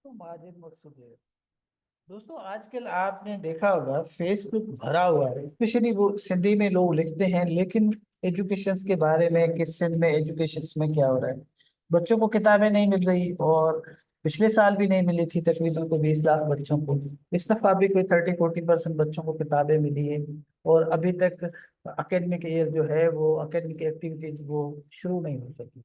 तो माजिद मकसूद है। दोस्तों आजकल आपने देखा होगा फेसबुक भरा हुआ है, स्पेशली वो सिंधी में लोग लिखते हैं, लेकिन एजुकेशन के बारे में कि सिंध में एजुकेशन में क्या हो रहा है। बच्चों को किताबें नहीं मिल रही, और पिछले साल भी नहीं मिली थी। तकरीबन को 20 लाख बच्चों को इस दफा भी कोई 30-40% बच्चों को किताबें मिली है। और अभी तक अकेडमिक ईयर जो है वो अकेडमिक एक्टिविटीज वो शुरू नहीं हो सकी।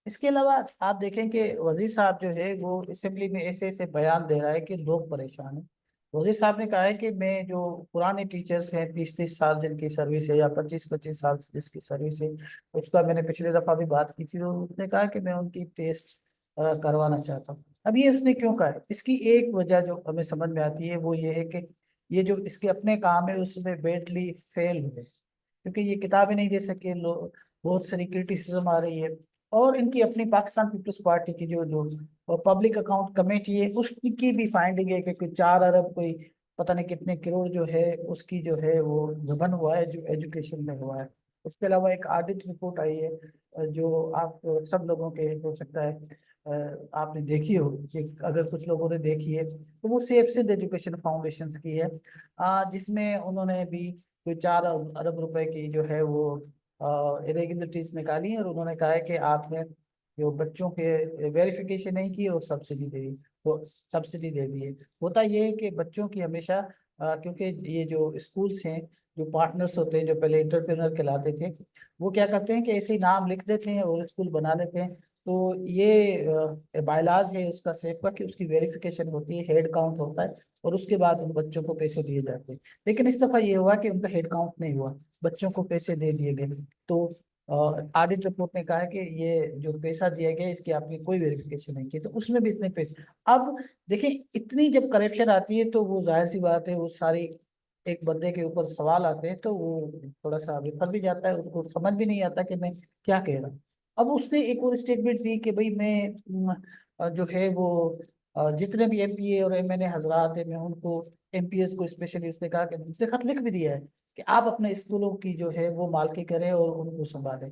इसके अलावा आप देखें कि वजीर साहब जो है वो असेंबली में ऐसे ऐसे बयान दे रहा है कि लोग परेशान हैं। वजीर साहब ने कहा है कि मैं जो पुराने टीचर्स हैं 30-30 साल जिनकी सर्विस है या 25-25 साल जिसकी सर्विस है, उसका मैंने पिछले दफा भी बात की थी, तो उसने कहा कि मैं उनकी टेस्ट करवाना चाहता हूँ। अब ये उसने क्यों कहा है, इसकी एक वजह जो हमें समझ में आती है वो ये है कि ये जो इसके अपने काम है उसमें बेडली फेल हुए, क्योंकि ये किताबें नहीं दे सके लोग। बहुत सारी क्रिटिसिज्म आ रही है। और इनकी अपनी पाकिस्तान पीपल्स पार्टी की जो जो पब्लिक अकाउंट कमेटी है उसकी भी फाइंडिंग है कि कोई 4 अरब कोई पता नहीं कितने करोड़ जो है उसकी जो है वो गबन हुआ है जो एजुकेशन में हुआ है। इसके अलावा एक ऑडिट रिपोर्ट आई है, जो आप सब लोगों के हो सकता है आपने देखी हो, कि अगर कुछ लोगों ने देखी है तो वो सेफ सिंध एजुकेशन फाउंडेशन की है, जिसमें उन्होंने भी कोई 4 अरब रुपए की जो है वो इरेगुलरिटीज निकाली है। और उन्होंने कहा है कि आपने जो बच्चों के वेरिफिकेशन नहीं की और सब्सिडी दे दी, वो सब्सिडी दे दी है। होता ये है कि बच्चों की हमेशा क्योंकि ये जो स्कूल्स हैं, जो पार्टनर्स होते हैं जो पहले इंटरप्रेनर कहलाते थे, वो क्या करते हैं कि ऐसे ही नाम लिख देते हैं और स्कूल बना लेते हैं। तो ये बायलाज है उसका सेफ का कि उसकी वेरिफिकेशन होती है, हेड काउंट होता है, और उसके बाद उन बच्चों को पैसे दिए जाते हैं। लेकिन इस दफा ये हुआ कि उनका हेड काउंट नहीं हुआ, बच्चों को पैसे दे दिए गए। तो ऑडिट रिपोर्ट ने कहा है कि ये जो पैसा दिया गया इसकी आपने कोई वेरिफिकेशन नहीं की, तो उसमें भी इतने पैसे। अब देखिए, इतनी जब करप्शन आती है तो वो जाहिर सी बात है वो सारी एक बंदे के ऊपर सवाल आते हैं, तो वो थोड़ा सा विफल भी जाता है, उसको समझ भी नहीं आता कि मैं क्या कह रहा हूँ। अब उसने एक और स्टेटमेंट दी कि भाई मैं जो है वो जितने भी एमपीए और एमएनए हजरात है मैं उनको, एमपीएस को स्पेशली उसने कहा कि उसने खत लिख भी दिया है कि आप अपने स्कूलों की जो है वो मालकी करें और उनको संभालें।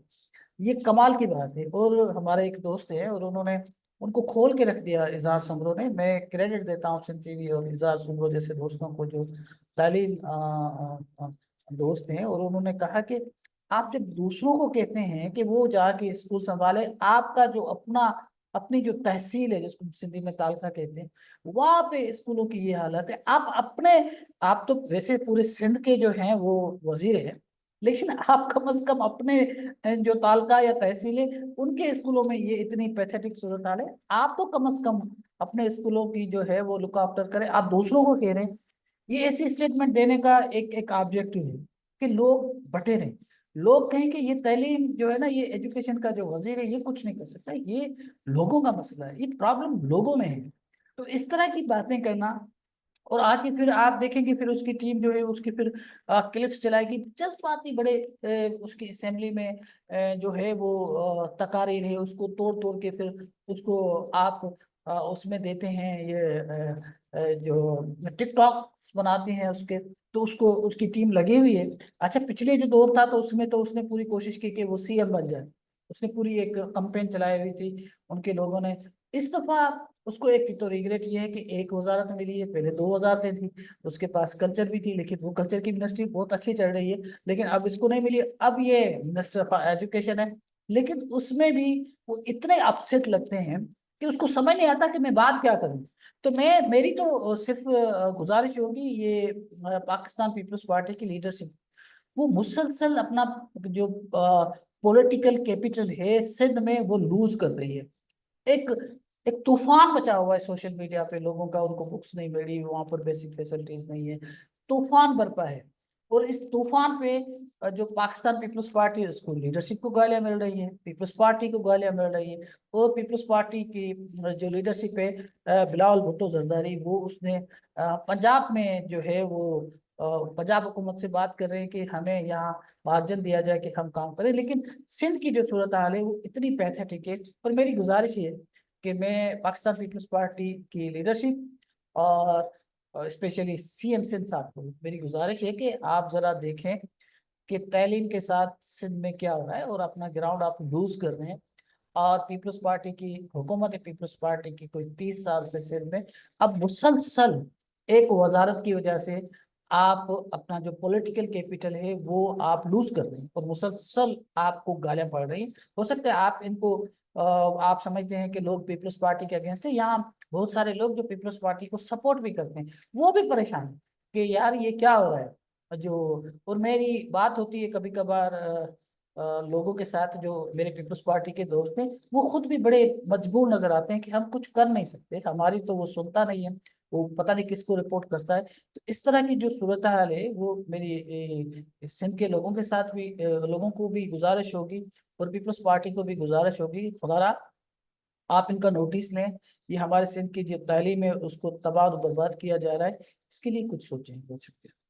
ये कमाल की बात है। और हमारे एक दोस्त है और उन्होंने उनको खोल के रख दिया इजहार सुमरो ने। मैं क्रेडिट देता हूँ सिंध टीवी और इजहार सुमरो जैसे दोस्तों को जो तालीम दोस्त हैं। और उन्होंने कहा कि आप जब दूसरों को कहते हैं कि वो जाके स्कूल संभाले, आपका जो अपना अपनी जो तहसील है जिसको सिंधी में तालका कहते हैं, वहां पे स्कूलों की ये हालत है। आप अपने, आप तो वैसे पूरे सिंध के जो हैं वो वजीर हैं, लेकिन आप कम से कम अपने जो तालका या तहसील है उनके स्कूलों में ये इतनी पैथेटिक सूरत हाल है। आप तो कम से कम अपने स्कूलों की जो है वो लुक आफ्टर करें, आप दूसरों को कह रहे हैं। ये ऐसी स्टेटमेंट देने का एक एक ऑब्जेक्टिव है कि लोग बटे रहे, लोग कहें कि ये तालीम जो है ना, ये एजुकेशन का जो वजीर है ये कुछ नहीं कर सकता, ये लोगों का मसला है, ये प्रॉब्लम लोगों में है। तो इस तरह की बातें करना, और आके फिर आप देखेंगे फिर उसकी टीम जो है उसकी फिर क्लिप्स चलाएगी जज्बाती बड़े उसकी असेंबली में जो है वो तकारीर है उसको तोड़ तोड़ के फिर उसको आप उसमें देते हैं ये जो टिकटॉक बनाते हैं उसके, तो उसको उसकी टीम लगी हुई है। अच्छा, पिछले जो दौर था तो उसमें तो उसने पूरी कोशिश की कि वो सीएम बन जाए, उसने पूरी एक कंपेन चलाई हुई थी उनके लोगों ने। इस दफा उसको एक तो रिग्रेट ये है कि एक वजारत मिली है, पहले 2 वजारतें थी, उसके पास कल्चर भी थी, लेकिन वो कल्चर की मिनिस्ट्री बहुत अच्छी चल रही है, लेकिन अब इसको नहीं मिली। अब ये मिनिस्टर ऑफ एजुकेशन है, लेकिन उसमें भी वो इतने अपसेट लगते हैं कि उसको समझ नहीं आता कि मैं बात क्या करूं। तो मैं, मेरी तो सिर्फ गुजारिश होगी ये पाकिस्तान पीपल्स पार्टी की लीडरशिप, वो मुसलसल अपना जो पॉलिटिकल कैपिटल है सिंध में वो लूज कर रही है। एक एक तूफान मचा हुआ है सोशल मीडिया पे लोगों का, उनको बुक्स नहीं मिली, वहां पर बेसिक फैसिलिटीज नहीं है, तूफान बरपा है। और इस तूफान पे जो पाकिस्तान पीपल्स पार्टी है उसको लीडरशिप को गालियां मिल रही है, पीपल्स पार्टी को गालियां मिल रही है। और पीपल्स पार्टी की जो लीडरशिप है, बिलावल भुट्टो जरदारी, वो उसने पंजाब में जो है वो पंजाब हुकूमत से बात कर रहे हैं कि हमें यहाँ मार्जिन दिया जाए कि हम काम करें। लेकिन सिंध की जो सूरत हाल है वो इतनी पैथेटिक है। और मेरी गुजारिश ये है कि मैं पाकिस्तान पीपल्स पार्टी की लीडरशिप और स्पेशली सीएम सिंध साहब को मेरी गुजारिश है कि आप जरा देखें कि तैलीम के साथ सिंध में क्या हो रहा है, और अपना ग्राउंड आप लूज कर रहे हैं। और पीपल्स पार्टी की हुकूमत है, पीपल्स पार्टी की कोई 30 साल से सिर में। अब मुसलसल एक वजारत की वजह से आप अपना जो पॉलिटिकल कैपिटल है वो आप लूज कर रहे हैं, और मुसलसल आपको गालियां पड़ रही हैं। हो सकता है आप इनको आप समझते हैं कि लोग पीपल्स पार्टी के अगेंस्ट है, यहाँ बहुत सारे लोग जो पीपल्स पार्टी को सपोर्ट भी करते हैं वो भी परेशान है कि यार ये क्या हो रहा है जो। और मेरी बात होती है कभी कभार लोगों के साथ जो मेरे पीपल्स पार्टी के दोस्त हैं, वो खुद भी बड़े मजबूर नजर आते हैं कि हम कुछ कर नहीं सकते, हमारी तो वो सुनता नहीं है, वो पता नहीं किसको रिपोर्ट करता है। तो इस तरह की जो सूरत हाल है वो मेरी सिंध के लोगों के साथ भी लोगों को भी गुजारिश होगी, और पीपल्स पार्टी को भी गुजारिश होगी, खुदारा आप इनका नोटिस लें। ये हमारे सिंध की जो तालीम है उसको तबाह और बर्बाद किया जा रहा है, इसके लिए कुछ सोचें। बहुत शुक्रिया।